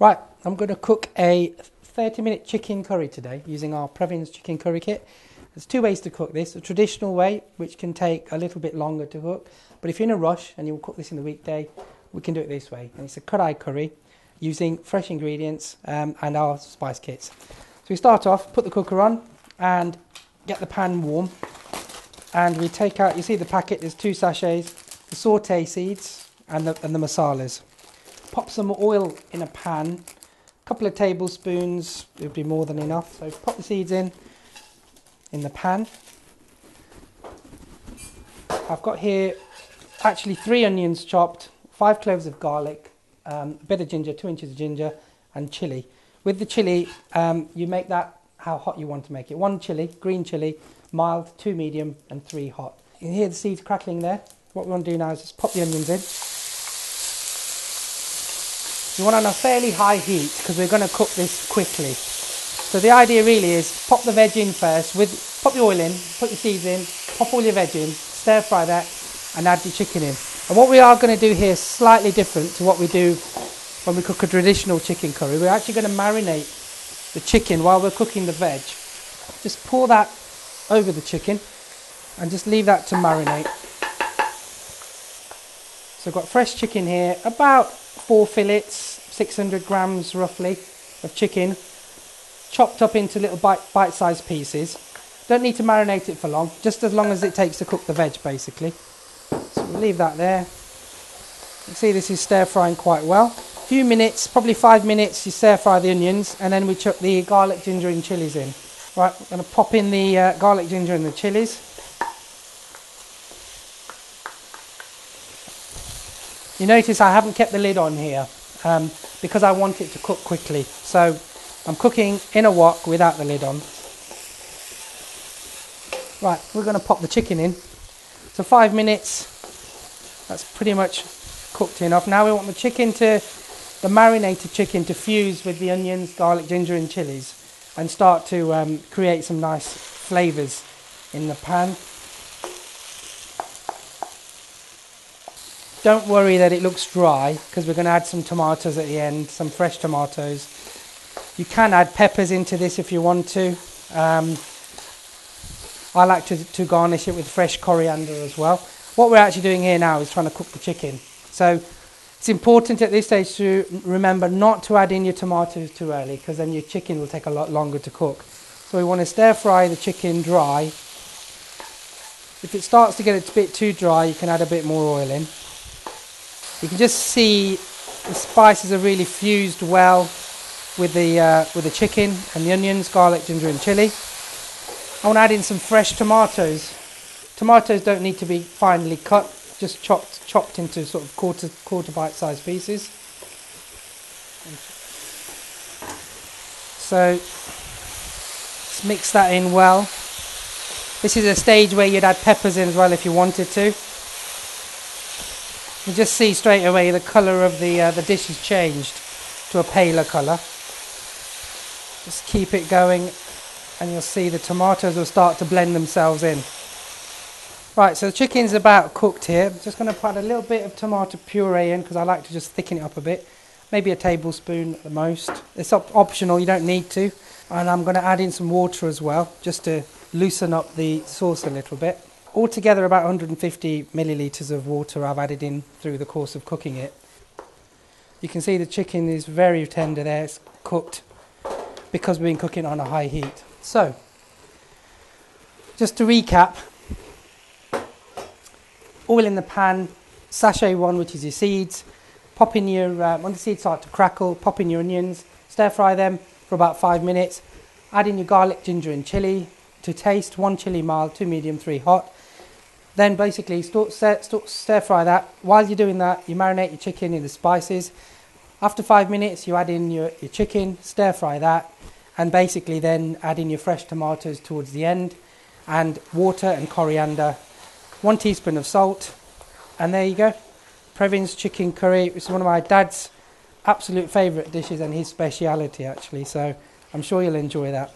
Right, I'm going to cook a 30-minute chicken curry today using our Previns chicken curry kit. There's two ways to cook this. A traditional way, which can take a little bit longer to cook, but if you're in a rush and you'll cook this in the weekday, we can do it this way. And it's a cut-eye curry using fresh ingredients and our spice kits. So we start off, put the cooker on and get the pan warm. And we take out, you see the packet, there's 2 sachets, the saute seeds and the masalas. Pop some oil in a pan, a couple of tablespoons, it would be more than enough. So pop the seeds in the pan. I've got here actually 3 onions chopped, 5 cloves of garlic, a bit of ginger, 2 inches of ginger, and chilli. With the chilli, you make that how hot you want to make it. 1 chilli, green chilli, mild, 2 medium, and 3 hot. You can hear the seeds crackling there. What we want to do now is just pop the onions in. You want on a fairly high heat because we're going to cook this quickly. So the idea really is pop the veg in first, pop the oil in, put your seeds in, pop all your veg in, stir fry that and add your chicken in. And what we are going to do here is slightly different to what we do when we cook a traditional chicken curry. We're actually going to marinate the chicken while we're cooking the veg. Just pour that over the chicken and just leave that to marinate. So I've got fresh chicken here, about 4 fillets, 600 grams roughly of chicken, chopped up into little bite-sized pieces. Don't need to marinate it for long, just as long as it takes to cook the veg basically. So we'll leave that there. You can see this is stir frying quite well. A few minutes, probably 5 minutes, you stir fry the onions and then we chuck the garlic, ginger and chillies in. Right, we're going to pop in the garlic, ginger and the chillies. You notice I haven't kept the lid on here because I want it to cook quickly. So I'm cooking in a wok without the lid on. Right, we're going to pop the chicken in. So 5 minutes, that's pretty much cooked enough. Now we want the marinated chicken to fuse with the onions, garlic, ginger and chillies and start to create some nice flavours in the pan. Don't worry that it looks dry because we're going to add some tomatoes at the end, some fresh tomatoes. You can add peppers into this if you want to. I like to garnish it with fresh coriander as well. What we're actually doing here now is trying to cook the chicken. So it's important at this stage to remember not to add in your tomatoes too early because then your chicken will take a lot longer to cook. So we want to stir fry the chicken dry. If it starts to get a bit too dry, you can add a bit more oil in. You can just see the spices are really fused well with the chicken and the onions, garlic, ginger and chilli. I want to add in some fresh tomatoes. Tomatoes don't need to be finely cut, just chopped into sort of quarter bite-sized pieces. So let's mix that in well. This is a stage where you'd add peppers in as well if you wanted to. You just see straight away the colour of the dish has changed to a paler colour. Just keep it going and you'll see the tomatoes will start to blend themselves in. Right, so the chicken's about cooked here. I'm just going to put a little bit of tomato puree in because I like to just thicken it up a bit. Maybe a tablespoon at the most. It's optional, you don't need to. And I'm going to add in some water as well just to loosen up the sauce a little bit. Altogether about 150 millilitres of water I've added in through the course of cooking it. You can see the chicken is very tender there, it's cooked because we've been cooking on a high heat. So, just to recap, oil in the pan, sachet 1 which is your seeds, pop in your, when the seeds start to crackle, pop in your onions, stir fry them for about 5 minutes, add in your garlic, ginger and chilli to taste, 1 chilli mild, 2 medium, 3 hot. Then basically stir fry that. While you're doing that, you marinate your chicken in the spices. After 5 minutes, you add in your chicken, stir fry that, and basically then add in your fresh tomatoes towards the end, and water and coriander, 1 teaspoon of salt, and there you go. Previns chicken curry. It's one of my dad's absolute favourite dishes and his speciality actually, so I'm sure you'll enjoy that.